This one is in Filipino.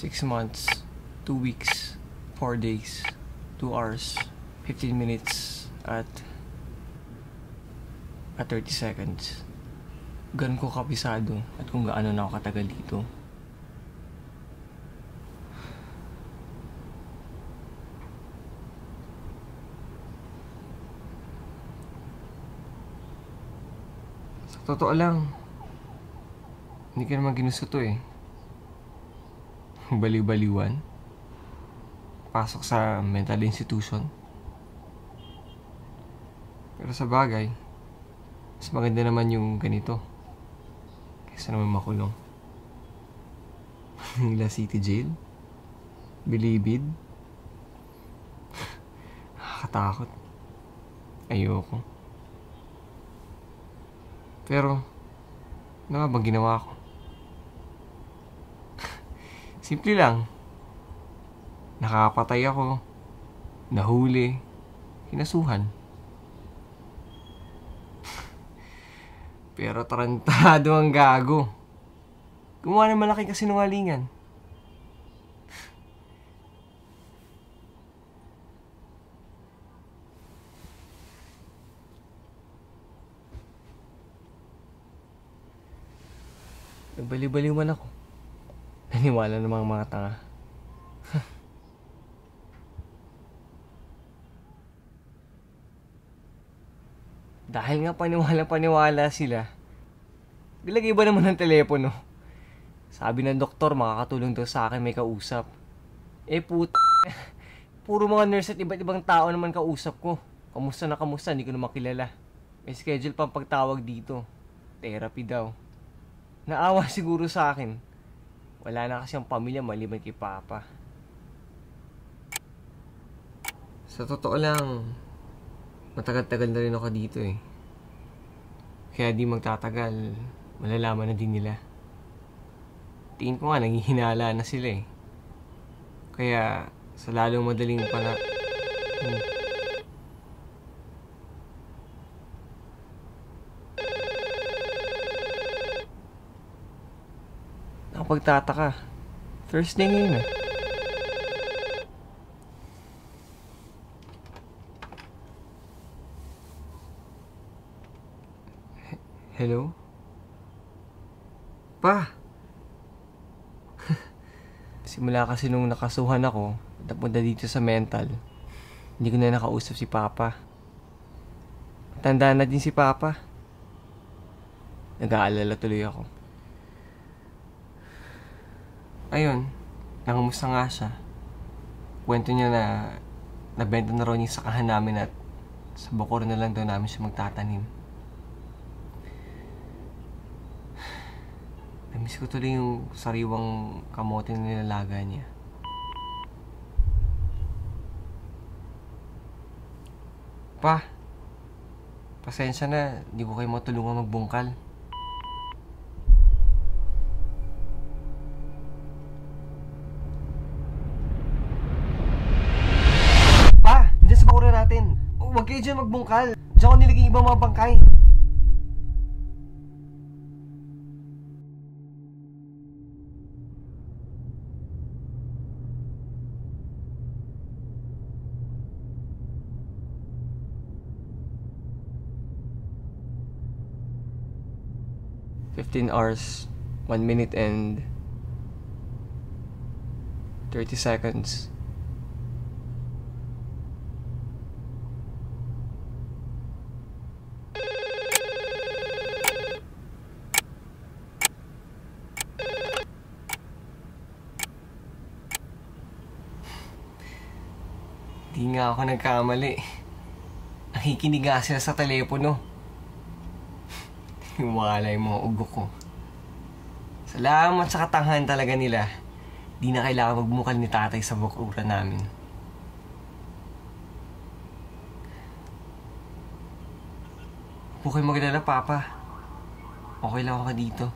6 months, 2 weeks, 4 days, 2 hours, 15 minutes, at 30 seconds. Ganun ko kabisado at kung gaano na ako katagal dito. Sa totoo lang, hindi ka naman ginusto to eh. Baliw-baliwan. Pasok sa mental institution. Pero sa bagay, mas maganda naman yung ganito kaysa naman makulong. Manila City Jail? Bilibid? Nakakatakot. Ayoko. Pero, ano nga bang ginawa ko? Simple lang. Nakapatay ako. Nahuli. Kinasuhan. Pero tarantado ang gago. Gumawa ng malaking kasinungalingan. Nagbali-baliw man ako. Naniwala namang mga tanga. Dahil nga paniwala sila, nilagay ba naman ng telepono? Sabi ng doktor, makakatulong daw sa akin may kausap. Puro mga nurse at iba't ibang tao naman kausap ko. Kamusta na kamusta, hindi ko na makilala. May schedule pang pagtawag dito. Therapy daw. Naawa siguro sa akin. Wala na kasi ang pamilya maliban kay Papa. Sa totoo lang, matagal-tagal na rin ako dito eh. Kaya di magtatagal, malalaman na din nila. Tingin ko nga, nanghihinala na sila eh. Kaya, sa lalong madaling nakapagtataka. Thursday ngayon eh. Hello? Pa! Simula kasi nung nakasuhan ako, napunta dito sa mental, hindi ko na nakausap si Papa. Tanda na din si Papa. Nag-aalala tuloy ako. Ayun, nangamusta nga siya. Kwento niya na nabenta na raw niya yung sakahan namin at sa Bacor na lang daw namin siya magtatanim. Namiss ko tuloy yung sariwang kamote na nilalaga niya. Pa, pasensya na, di ko kayo matulungan magbungkal. Pa, dyan sa bakura natin. Huwag kayo dyan magbungkal. Diyan ko nilagay ibang mga bangkay. "15 hours, 1 minute and 30 seconds. Di nga ako nagkamali. Nakikinig nga sila sa telepono. Hiwalay mo ugo ko. Salamat sa katangahan talaga nila. Di na kailangan magmukal ni tatay sa bakura namin. Huwag kayo magalala, Papa. Okay lang ako dito.